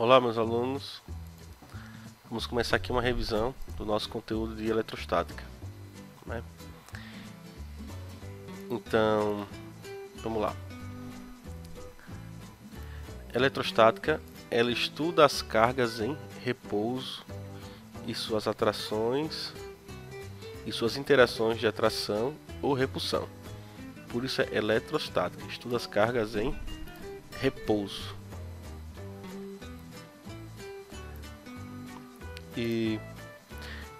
Olá, meus alunos. Vamos começar aqui uma revisão do nosso conteúdo de eletrostática, né? Então, vamos lá. Eletrostática, ela estuda as cargas em repouso e suas atrações e suas interações de atração ou repulsão. Por isso é eletrostática, estuda as cargas em repouso. E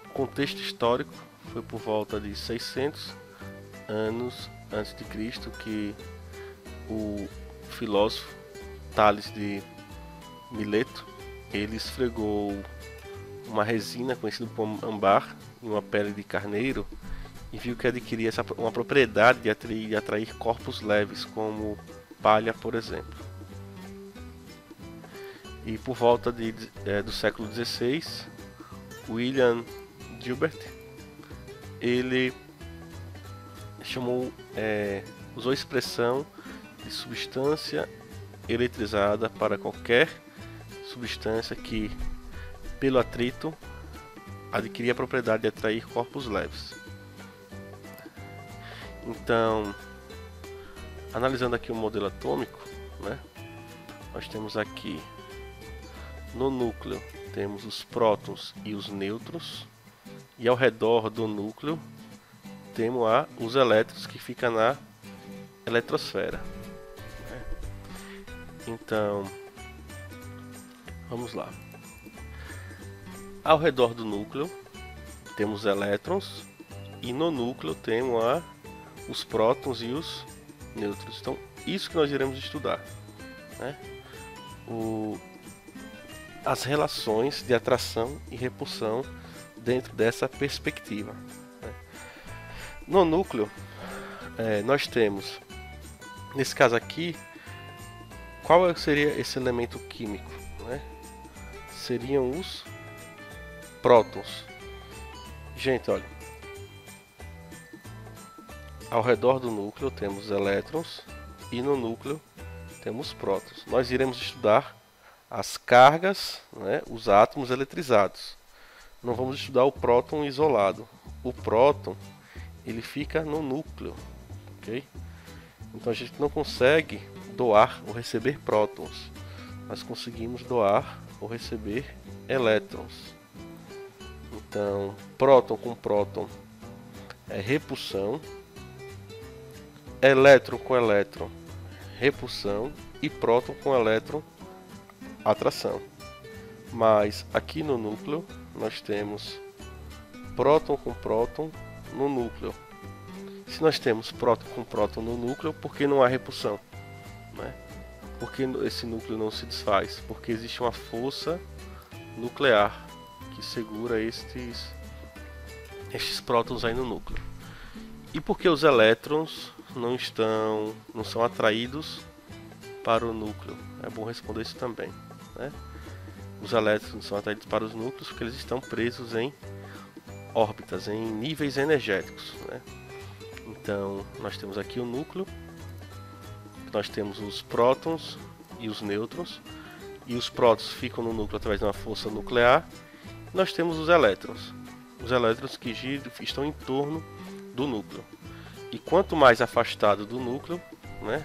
o contexto histórico foi por volta de 600 anos antes de Cristo que o filósofo Tales de Mileto ele esfregou uma resina conhecida como âmbar em uma pele de carneiro e viu que adquiria uma propriedade de atrair corpos leves como palha, por exemplo. E por volta do século XVI, William Gilbert ele usou a expressão de substância eletrizada para qualquer substância que, pelo atrito, adquiria a propriedade de atrair corpos leves. Então, analisando aqui o modelo atômico, né, nós temos aqui no núcleo temos os prótons e os nêutrons, e ao redor do núcleo temos os elétrons que ficam na eletrosfera. Então, vamos lá. Ao redor do núcleo temos elétrons e no núcleo temos os prótons e os nêutrons. Então, isso que nós iremos estudar, né? As relações de atração e repulsão dentro dessa perspectiva, né? No núcleo, nós temos, nesse caso aqui, qual seria esse elemento químico, né? Seriam os prótons. Gente, olha, ao redor do núcleo temos elétrons e no núcleo temos prótons. Nós iremos estudar as cargas, né, os átomos eletrizados. Não vamos estudar o próton isolado. O próton ele fica no núcleo, ok? Então a gente não consegue doar ou receber prótons. Nós conseguimos doar ou receber elétrons. Então, próton com próton é repulsão, elétron com elétron, repulsão, e próton com elétron, atração. Mas aqui no núcleo nós temos próton com próton no núcleo. Se nós temos próton com próton no núcleo, por que não há repulsão, né? Por que esse núcleo não se desfaz? Porque existe uma força nuclear que segura estes prótons aí no núcleo. E por que os elétrons não são atraídos para o núcleo? É bom responder isso também, né? Os elétrons são atraídos para os núcleos porque eles estão presos em órbitas, em níveis energéticos, né? Então, nós temos aqui o núcleo, nós temos os prótons e os nêutrons, e os prótons ficam no núcleo através de uma força nuclear. Nós temos os elétrons que estão em torno do núcleo. E quanto mais afastado do núcleo, né,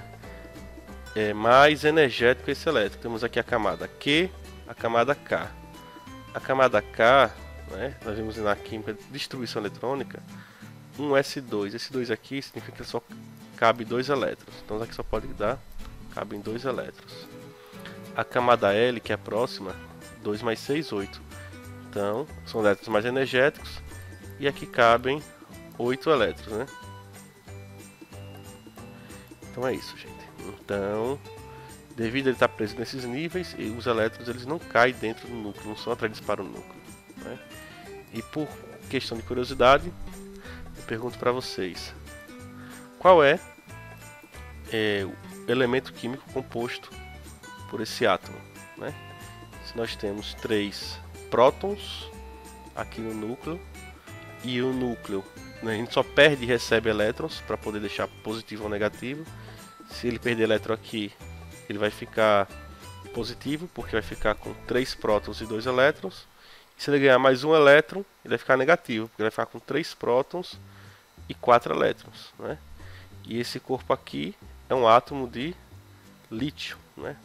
é mais energético esse elétron. Temos aqui a camada Q, a camada K. A camada K, né, nós vemos na química de distribuição eletrônica, um S2. Esse 2 aqui significa que só cabe 2 elétrons. Então aqui só pode cabem 2 elétrons. A camada L, que é a próxima, 2 mais 6, 8. Então, são elétrons mais energéticos. E aqui cabem 8 elétrons, né? Então é isso, gente. Então, devido a ele estar preso nesses níveis, os elétrons eles não caem dentro do núcleo, não são atraídos para o núcleo, né? E por questão de curiosidade, eu pergunto para vocês: qual é o elemento químico composto por esse átomo, né? Se nós temos 3 prótons aqui no núcleo e o núcleo, né, a gente só perde e recebe elétrons para poder deixar positivo ou negativo. Se ele perder elétron aqui, ele vai ficar positivo, porque vai ficar com 3 prótons e 2 elétrons. E se ele ganhar mais um elétron, ele vai ficar negativo, porque ele vai ficar com 3 prótons e 4 elétrons, né? E esse corpo aqui é um átomo de lítio, né?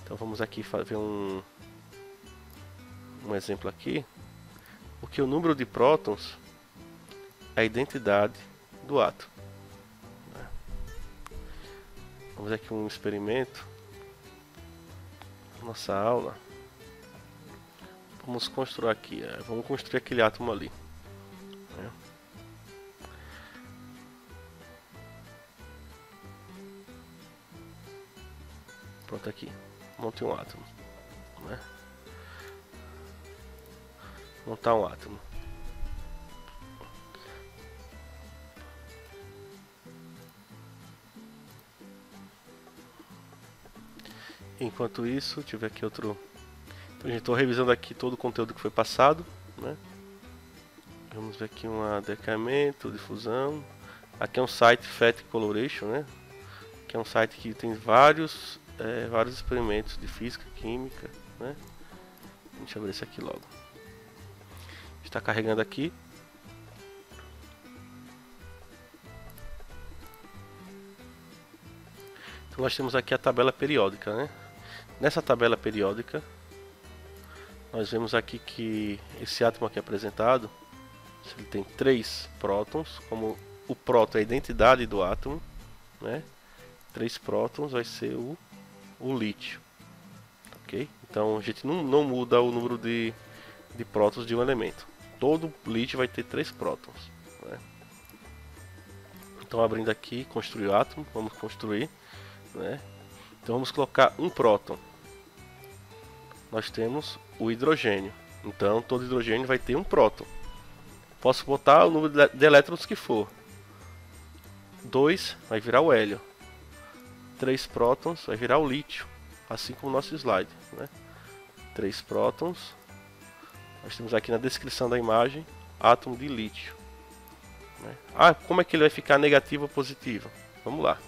Então vamos aqui fazer um exemplo aqui, porque o número de prótons é a identidade do átomo. Vamos aqui um experimento. Nossa aula. Vamos construir aqui. Vamos construir aquele átomo ali. Pronto aqui. Monte um átomo. Né? Montar um átomo. Enquanto isso, tive aqui outro. Então, gente, estou revisando aqui todo o conteúdo que foi passado, né? Vamos ver aqui um adequamento, difusão. Aqui é um site FET Coloration, né? Que é um site que tem vários experimentos de física, química, né? Deixa eu ver esse aqui logo. Está carregando aqui. Então nós temos aqui a tabela periódica, né? Nessa tabela periódica, nós vemos aqui que esse átomo aqui apresentado, ele tem 3 prótons, como o próton é a identidade do átomo, né? 3 prótons vai ser o lítio, ok? Então a gente não muda o número de prótons de um elemento. Todo lítio vai ter 3 prótons, né? Então abrindo aqui, construir o átomo, vamos construir, né? Então vamos colocar um próton. Nós temos o hidrogênio. Então todo hidrogênio vai ter um próton. Posso botar o número de elétrons que for. 2 vai virar o hélio. 3 prótons vai virar o lítio. Assim como o nosso slide, né? 3 prótons. Nós temos aqui na descrição da imagem átomo de lítio, né? Como é que ele vai ficar negativo ou positivo? Vamos lá.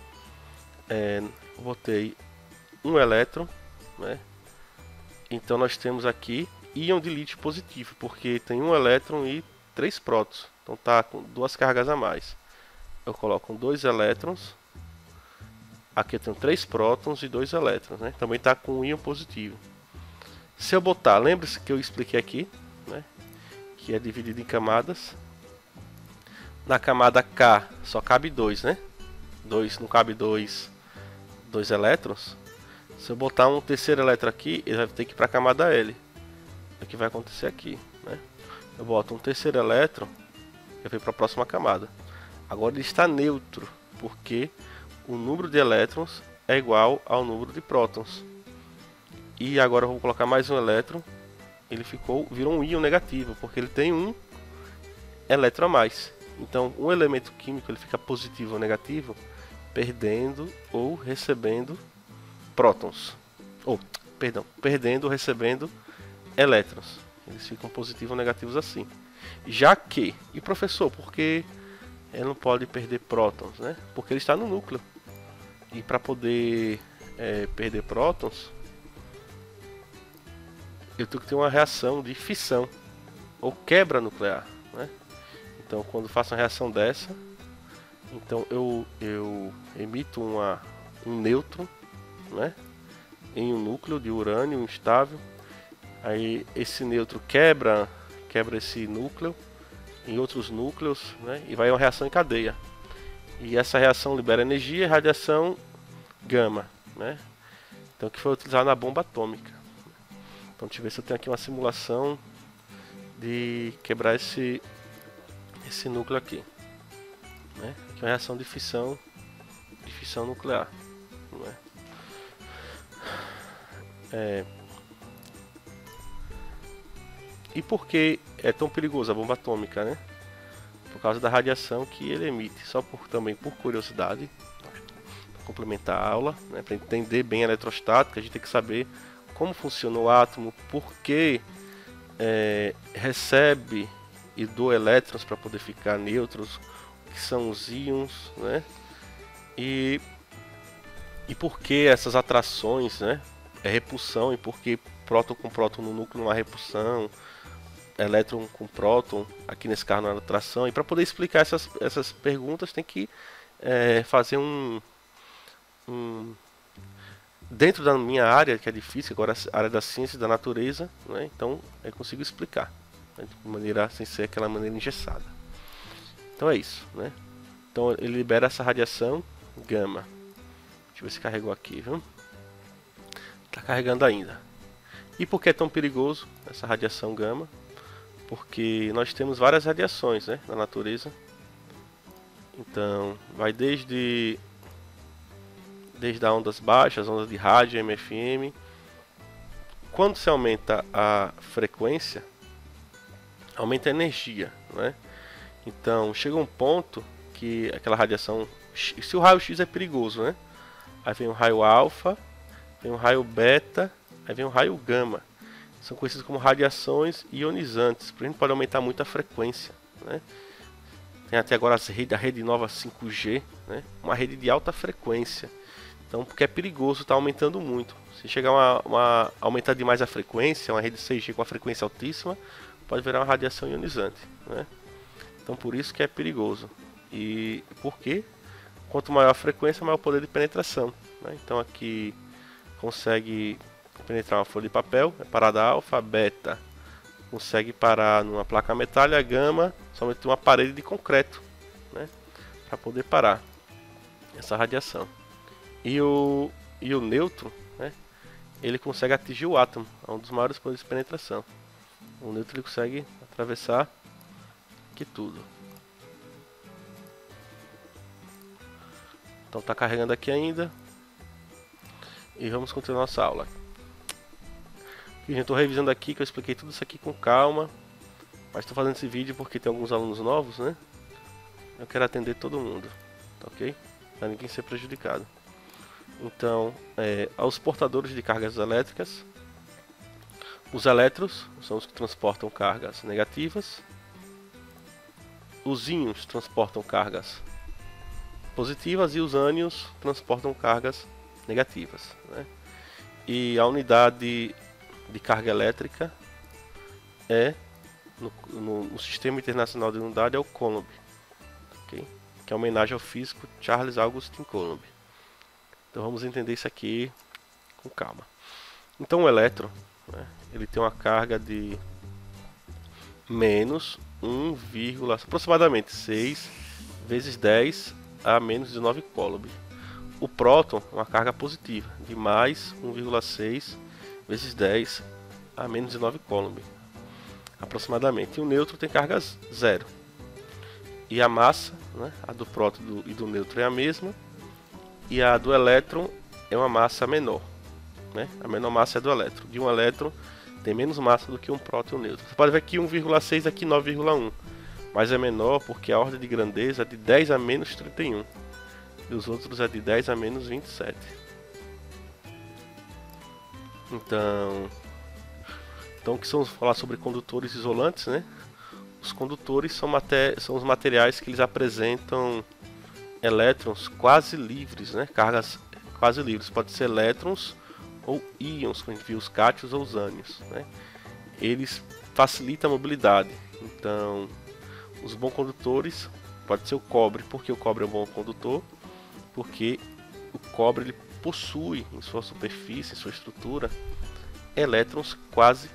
Botei um elétron, né? Então nós temos aqui íon de lítio positivo, porque tem um elétron e 3 prótons. Então tá com 2 cargas a mais. Eu coloco 2 elétrons. Aqui eu tenho 3 prótons e 2 elétrons, né? Também tá com um íon positivo. Se eu botar, lembre-se que eu expliquei aqui, né? Que é dividido em camadas. Na camada K só cabe 2, né? 2 não cabe 2 elétrons. Se eu botar um terceiro elétron aqui, ele vai ter que ir para a camada L. O que vai acontecer aqui, né? Eu boto um terceiro elétron, eu venho para a próxima camada. Agora ele está neutro, porque o número de elétrons é igual ao número de prótons. E agora eu vou colocar mais um elétron, ele virou um íon negativo, porque ele tem um elétron a mais. Então, um elemento químico ele fica positivo ou negativo, perdendo ou recebendo prótons. Perdendo ou recebendo elétrons. Eles ficam positivos ou negativos assim. Já que, e professor, por que ele não pode perder prótons, né? Porque ele está no núcleo. E para poder perder prótons, eu tenho que ter uma reação de fissão ou quebra nuclear, né? Então, quando faço uma reação dessa, então eu emito um nêutron, né, em um núcleo de urânio instável. Aí esse nêutron quebra esse núcleo em outros núcleos, né, e vai uma reação em cadeia. E essa reação libera energia e radiação gama, né? Então, que foi utilizado na bomba atômica. Então, deixa eu ver se eu tenho aqui uma simulação de quebrar esse núcleo aqui, né? Aqui é uma reação de fissão nuclear, né? E por que é tão perigoso a bomba atômica, né? Por causa da radiação que ele emite. Também por curiosidade, para complementar a aula, né? Para entender bem a eletrostática, a gente tem que saber como funciona o átomo, por que recebe e doa elétrons para poder ficar neutros, que são os íons, né? E por que essas atrações, né? é repulsão e por que próton com próton no núcleo não há repulsão, elétron com próton, aqui nesse caso não há atração. E para poder explicar essas perguntas tem que fazer dentro da minha área, que é difícil, agora a área da ciência e da natureza, né? Então eu consigo explicar, né? De maneira sem ser aquela maneira engessada. Então é isso, né? Então ele libera essa radiação gama. Deixa eu ver se carregou aqui, viu? Tá carregando ainda. E por que é tão perigoso essa radiação gama? Porque nós temos várias radiações, né, na natureza. Então vai desde as ondas baixas, ondas de rádio, MFM. Quando se aumenta a frequência, aumenta a energia, né? Então chega um ponto que aquela radiação, se o raio X é perigoso, né? Aí vem o raio alfa, vem o raio beta, aí vem o raio gama. São conhecidos como radiações ionizantes, porque a gente pode aumentar muito a frequência, né? Tem até agora a rede nova 5G, né? Uma rede de alta frequência. Então, porque é perigoso, está aumentando muito. Se chegar a aumentar demais a frequência, uma rede 6G com a frequência altíssima, pode virar uma radiação ionizante, né? Então, por isso que é perigoso. E por quê? Quanto maior a frequência, maior o poder de penetração, né? Então, aqui consegue penetrar uma folha de papel, é parada alfa, beta consegue parar numa placa metálica, gama somente uma parede de concreto, né? Para poder parar essa radiação. E o nêutron, né? Ele consegue atingir o átomo, é um dos maiores poderes de penetração. O nêutron ele consegue atravessar aqui tudo. Então está carregando aqui ainda. E vamos continuar nossa aula. Eu estou revisando aqui, que eu expliquei tudo isso aqui com calma. Mas estou fazendo esse vídeo porque tem alguns alunos novos, né? Eu quero atender todo mundo, tá ok? Para ninguém ser prejudicado. Então, aos portadores de cargas elétricas, os elétrons são os que transportam cargas negativas. Os íons transportam cargas positivas e os ânions transportam cargas negativas, né? E a unidade de carga elétrica no Sistema Internacional de Unidade é o Coulomb, okay? Que é uma homenagem ao físico Charles Augustin Coulomb. Então vamos entender isso aqui com calma. Então o elétron, né, ele tem uma carga de menos aproximadamente 6 vezes 10 a menos 19 Coulomb. O próton, uma carga positiva de mais 1,6 vezes 10 a menos 19 Coulomb, aproximadamente. E o nêutron tem carga zero. E a massa, né, a do próton e do nêutron é a mesma. E a do elétron é uma massa menor, né? A menor massa é do elétron. De um elétron tem menos massa do que um próton e um nêutron. Você pode ver aqui 1,6, aqui 9,1. Mas é menor porque a ordem de grandeza é de 10 a menos 31. E os outros é de 10 a menos 27. Então que vamos falar sobre condutores isolantes, né? Os condutores são os materiais que eles apresentam elétrons quase livres, né? Cargas quase livres. Pode ser elétrons ou íons, como a gente viu, os cátions ou os ânions, né? Eles facilitam a mobilidade. Então, os bons condutores pode ser o cobre. Por que o cobre é um bom condutor? Porque o cobre ele possui em sua superfície, em sua estrutura, elétrons quase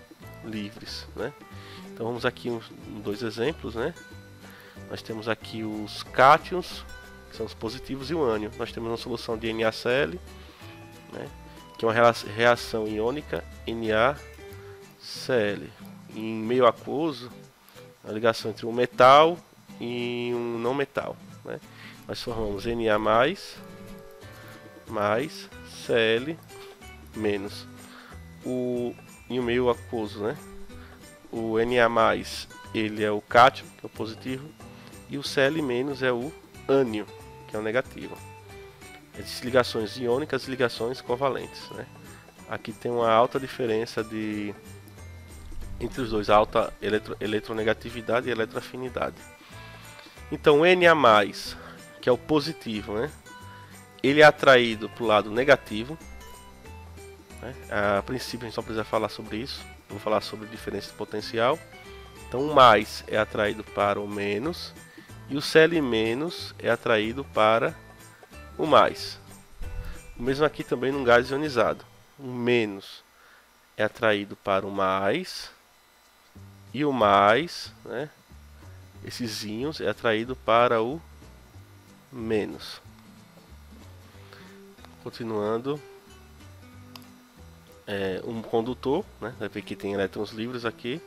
livres, né? Então vamos aqui dois exemplos, né? Nós temos aqui os cátions, que são os positivos, e o ânion. Nós temos uma solução de NaCl, né? Que é uma reação iônica NaCl. Em meio aquoso, a ligação entre um metal e um não metal, né? Nós formamos Na mais Cl menos. Em um meio aquoso, né? O Na+, ele é o cátion, que é o positivo, e o Cl- é o ânion, que é o negativo. Existem ligações iônicas e ligações covalentes, né? Aqui tem uma alta diferença entre os dois, alta eletronegatividade e eletroafinidade. Então o Na+, que é o positivo, né? Ele é atraído para o lado negativo, né? A princípio a gente só precisa falar sobre isso. Vou falar sobre diferença de potencial. Então o mais é atraído para o menos e o Cl- é atraído para o mais. O mesmo aqui também num gás ionizado. O menos é atraído para o mais e o mais, né, esses íons, é atraído para o menos. Continuando, um condutor, né, vai ver que tem elétrons livres aqui.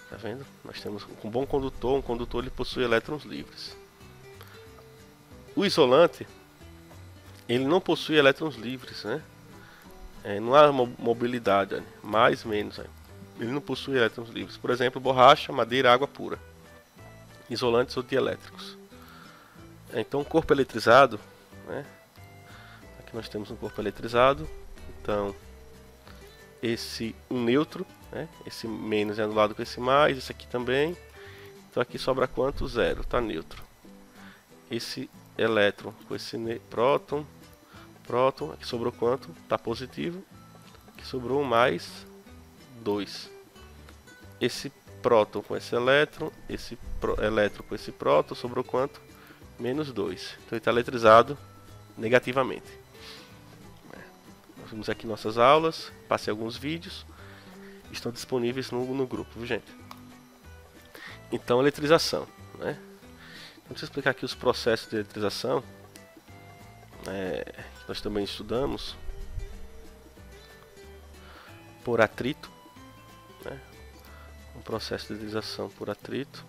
Tá vendo? Nós temos um bom condutor. Um condutor ele possui elétrons livres. O isolante ele não possui elétrons livres, né? Não há mobilidade, mais menos. Ele não possui elétrons livres. Por exemplo, borracha, madeira, água pura. Isolantes ou dielétricos. Então, o corpo eletrizado, né? Aqui nós temos um corpo eletrizado. Então, esse um neutro, né? Esse menos é anulado com esse mais, esse aqui também. Então aqui sobra quanto? Zero, está neutro. Esse elétron com esse próton, aqui sobrou quanto? Está positivo. Aqui sobrou um mais 2. Esse próton com esse elétron com esse próton, sobrou quanto? Menos 2. Então ele está eletrizado negativamente. Nós vimos aqui nossas aulas, passei alguns vídeos, estão disponíveis no grupo, viu, gente? Então, eletrização, né? Então, deixa eu explicar aqui os processos de eletrização, que nós também estudamos por atrito, né? Um processo de eletrização por atrito,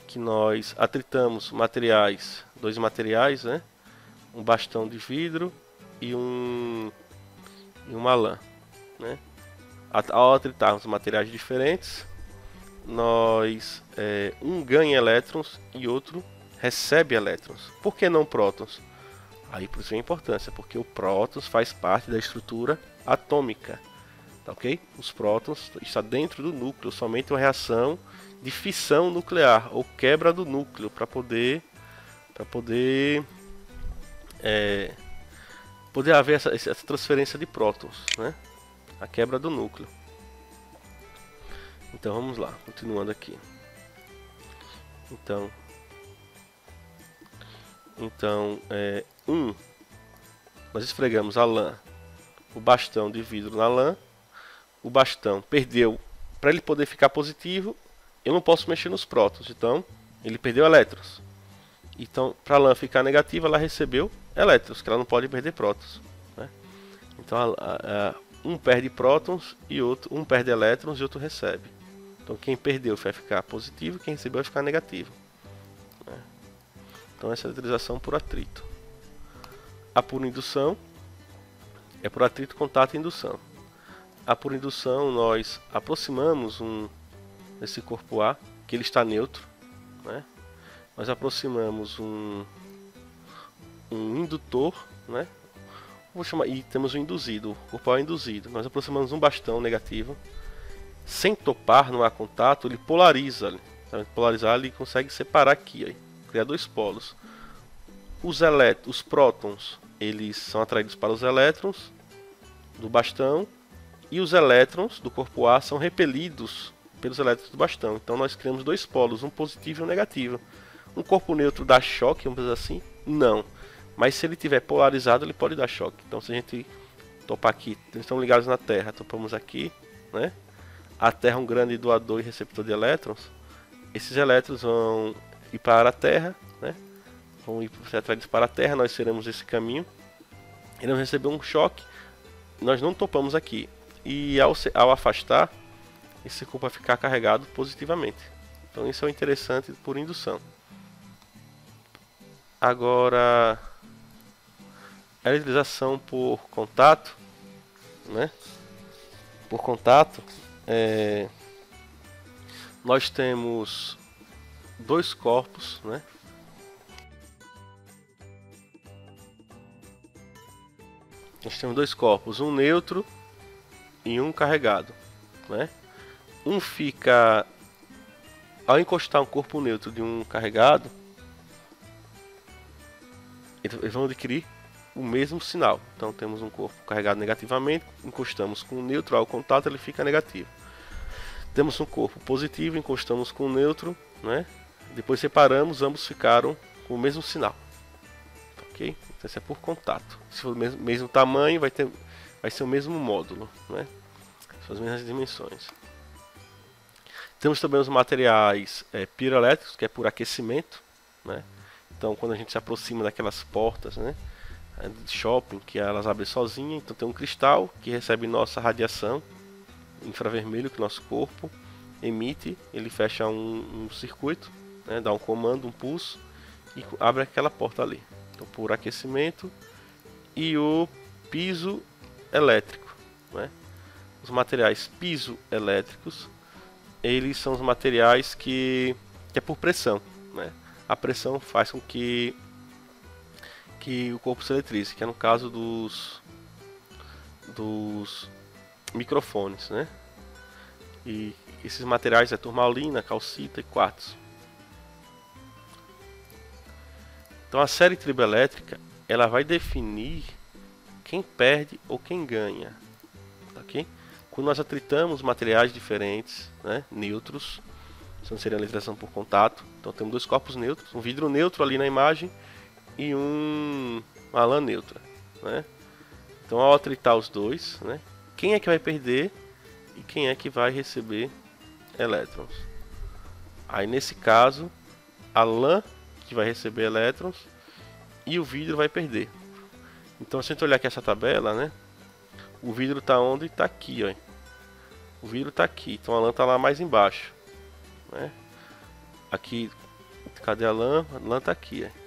que nós atritamos materiais, dois materiais, né? Um bastão de vidro e uma lã, né? Ao atritarmos materiais diferentes, nós um ganha elétrons e outro recebe elétrons. Por que não prótons? Aí por isso é a importância, porque o prótons faz parte da estrutura atômica, tá ok? Os prótons estão dentro do núcleo, somente uma reação de fissão nuclear ou quebra do núcleo para poder haver essa transferência de prótons, né? A quebra do núcleo. Então vamos lá, continuando aqui. Então nós esfregamos a lã, o bastão de vidro na lã. O bastão perdeu, para ele poder ficar positivo, eu não posso mexer nos prótons, então ele perdeu elétrons. Então, para a lã ficar negativa, ela recebeu elétrons, que ela não pode perder prótons, né? Então, um perde prótons e um perde elétrons e outro recebe. Então, quem perdeu vai ficar positivo, quem recebeu vai ficar negativo, né? Então, essa é a eletrização por atrito. A por indução é por atrito, contato e indução. A por indução, nós aproximamos esse corpo A, que ele está neutro, né? Nós aproximamos um indutor, né? Vou chamar, e temos o induzido, o corpo A é induzido. Nós aproximamos um bastão negativo. Sem topar, não há contato, ele polariza. Tá? Polarizar, ele consegue separar aqui, aí, criar dois polos. Os prótons, eles são atraídos para os elétrons do bastão, e os elétrons do corpo A são repelidos pelos elétrons do bastão. Então nós criamos dois polos, um positivo e um negativo. Um corpo neutro dá choque, vamos dizer assim? Não. Mas se ele estiver polarizado, ele pode dar choque. Então se a gente topar aqui, eles estão ligados na Terra, topamos aqui, né? A Terra é um grande doador e receptor de elétrons. Esses elétrons vão ir para a Terra, né? Vão ser atraídos para a Terra, nós seremos esse caminho. Ele vai receber um choque, nós não topamos aqui. E ao afastar, esse corpo vai ficar carregado positivamente. Então isso é o interessante por indução. Agora, a eletrização por contato, né? Por contato, nós temos dois corpos, né? Nós temos dois corpos, um neutro e um carregado, né? Um fica, ao encostar um corpo neutro de um carregado, eles vão adquirir o mesmo sinal. Então temos um corpo carregado negativamente, encostamos com o neutro ao contato, ele fica negativo. Temos um corpo positivo, encostamos com o neutro, né? Depois separamos, ambos ficaram com o mesmo sinal. Ok? Então isso é por contato. Se for o mesmo tamanho, vai ser o mesmo módulo, né? São as mesmas dimensões. Temos também os materiais piroelétricos, que é por aquecimento, né? Então quando a gente se aproxima daquelas portas, né, de shopping, que elas abrem sozinhas, então tem um cristal que recebe nossa radiação infravermelho que o nosso corpo emite, ele fecha um circuito, né, dá um comando, um pulso e abre aquela porta ali. Então por aquecimento. E o piso elétrico, né? Os materiais pisoelétricos, eles são os materiais que é por pressão, né? A pressão faz com que o corpo se eletrize, que é no caso dos microfones, né? E esses materiais é turmalina, calcita e quartzo. Então a série triboelétrica, ela vai definir quem perde ou quem ganha, ok? Quando nós atritamos materiais diferentes, né, neutros, isso não seria a eletrização por contato. Então temos dois corpos neutros, um vidro neutro ali na imagem e uma lã neutra, né? Então ao atritar os dois, né, quem é que vai perder e quem é que vai receber elétrons? Aí nesse caso, a lã que vai receber elétrons e o vidro vai perder. Então se a gente olhar aqui essa tabela, né, o vidro está onde? Está aqui, ó. O vidro está aqui, então a lã está lá mais embaixo, né? Aqui, cadê a lã? A lã está aqui, ó.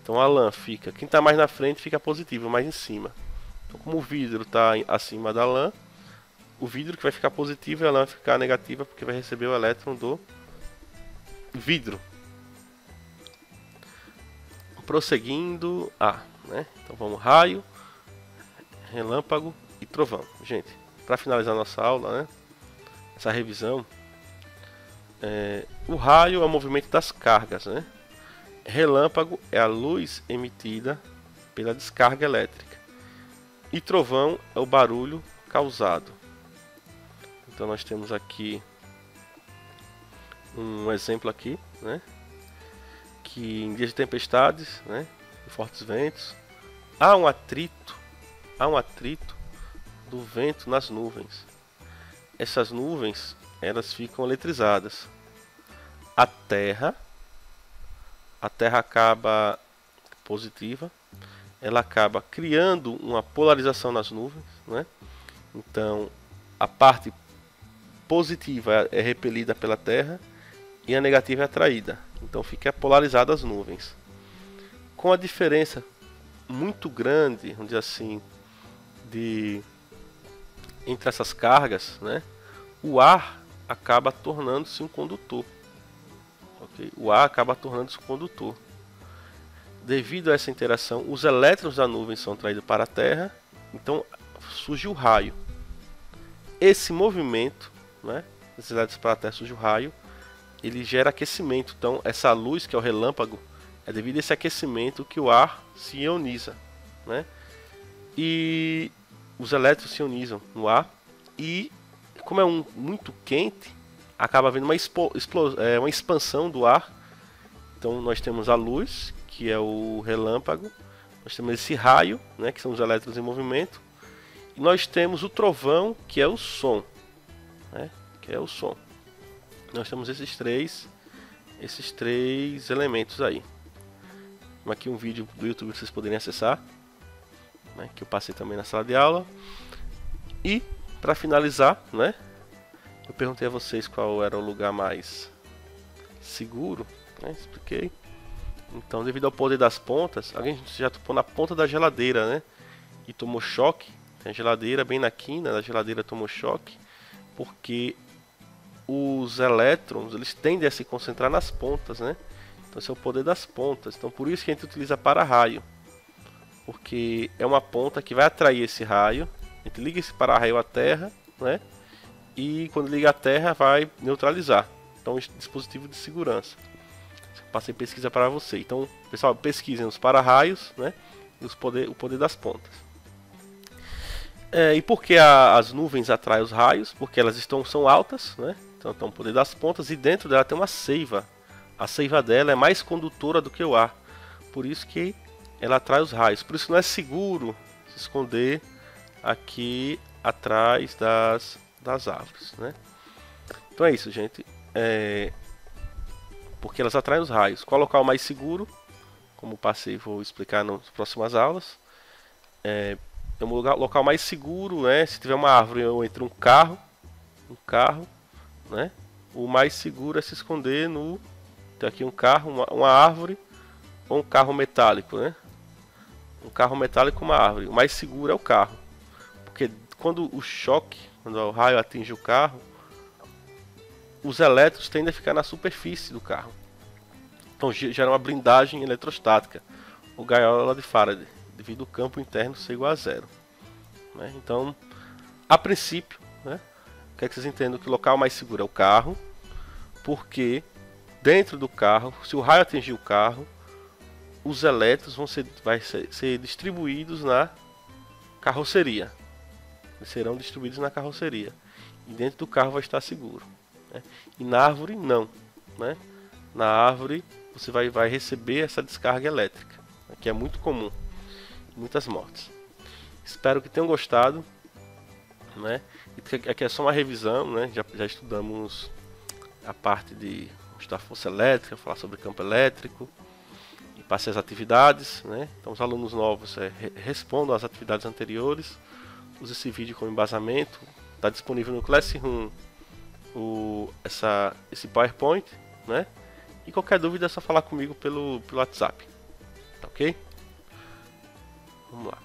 Então a lã fica, quem está mais na frente fica positivo, mais em cima. Então como o vidro está acima da lã, o vidro que vai ficar positivo e a lã vai ficar negativa porque vai receber o elétron do vidro. Prosseguindo, né? Então vamos raio, relâmpago e trovão. Gente, para finalizar nossa aula, né, essa revisão, o raio é o movimento das cargas, né? Relâmpago é a luz emitida pela descarga elétrica e trovão é o barulho causado. Então nós temos aqui um exemplo aqui, né, que em dias de tempestades, né, e fortes ventos, há um atrito do vento nas nuvens. Essas nuvens, elas ficam eletrizadas. A Terra acaba positiva, ela acaba criando uma polarização nas nuvens, né? Então a parte positiva é repelida pela Terra e a negativa é atraída. Então fica polarizada as nuvens. Com a diferença muito grande, vamos dizer assim, entre essas cargas, né, o ar acaba tornando-se um condutor. Okay? O ar acaba tornando-se um condutor. Devido a essa interação, os elétrons da nuvem são atraídos para a Terra, então surge o raio. Esse movimento, né, desses elétrons para a Terra surge o raio, ele gera aquecimento. Então essa luz que é o relâmpago é devido a esse aquecimento que o ar se ioniza, né? E os elétrons se ionizam no ar e como é muito quente, acaba havendo uma expansão do ar. Então nós temos a luz, que é o relâmpago, nós temos esse raio, né, que são os elétrons em movimento, e nós temos o trovão, que é o som, né, que é o som. Nós temos esses três elementos aí. Aqui um vídeo do YouTube que vocês poderem acessar, né, que eu passei também na sala de aula. E para finalizar, né, eu perguntei a vocês qual era o lugar mais seguro, né, expliquei. Então, devido ao poder das pontas, alguém já topou na ponta da geladeira, né, e tomou choque. Tem a geladeira bem na quina da geladeira, tomou choque, porque os elétrons, eles tendem a se concentrar nas pontas, né? Então esse é o poder das pontas. Então por isso que a gente utiliza para-raio, porque é uma ponta que vai atrair esse raio. A gente liga esse para-raio à Terra, né? E quando liga à Terra vai neutralizar. Então é um dispositivo de segurança. Passei pesquisa para você. Então pessoal, pesquisem os para-raios, né, e o poder das pontas. E por que as nuvens atraem os raios? Porque elas são altas, né? Então tem o poder das pontas, e dentro dela tem uma seiva. A seiva dela é mais condutora do que o ar. Por isso que ela atrai os raios. Por isso não é seguro se esconder aqui atrás das árvores, né? Então é isso, gente. Porque elas atraem os raios. Qual é o local mais seguro? Como passei, vou explicar nas próximas aulas. É um local mais seguro, né? Se tiver uma árvore ou entre um carro, né? O mais seguro é se esconder no... Tem aqui um carro, uma árvore ou um carro metálico, né? Um carro metálico, uma árvore. O mais seguro é o carro, porque quando o raio atinge o carro, os elétrons tendem a ficar na superfície do carro. Então gera uma blindagem eletrostática, ou gaiola de Faraday, devido ao campo interno ser igual a zero, né? Então, a princípio, né, quer que vocês entendam que o local mais seguro é o carro, porque dentro do carro, se o raio atingir o carro, os elétrons vão ser distribuídos na carroceria. Eles serão distribuídos na carroceria. E dentro do carro vai estar seguro, né? E na árvore não, né? Na árvore você vai receber essa descarga elétrica, né, que é muito comum, muitas mortes. Espero que tenham gostado, né? Aqui é só uma revisão, né? Já estudamos a parte de estudar força elétrica, falar sobre campo elétrico e passei as atividades, né? Então os alunos novos respondam às atividades anteriores. Use esse vídeo como embasamento. Está disponível no Classroom esse PowerPoint, né? E qualquer dúvida é só falar comigo pelo WhatsApp, tá ok? Vamos lá.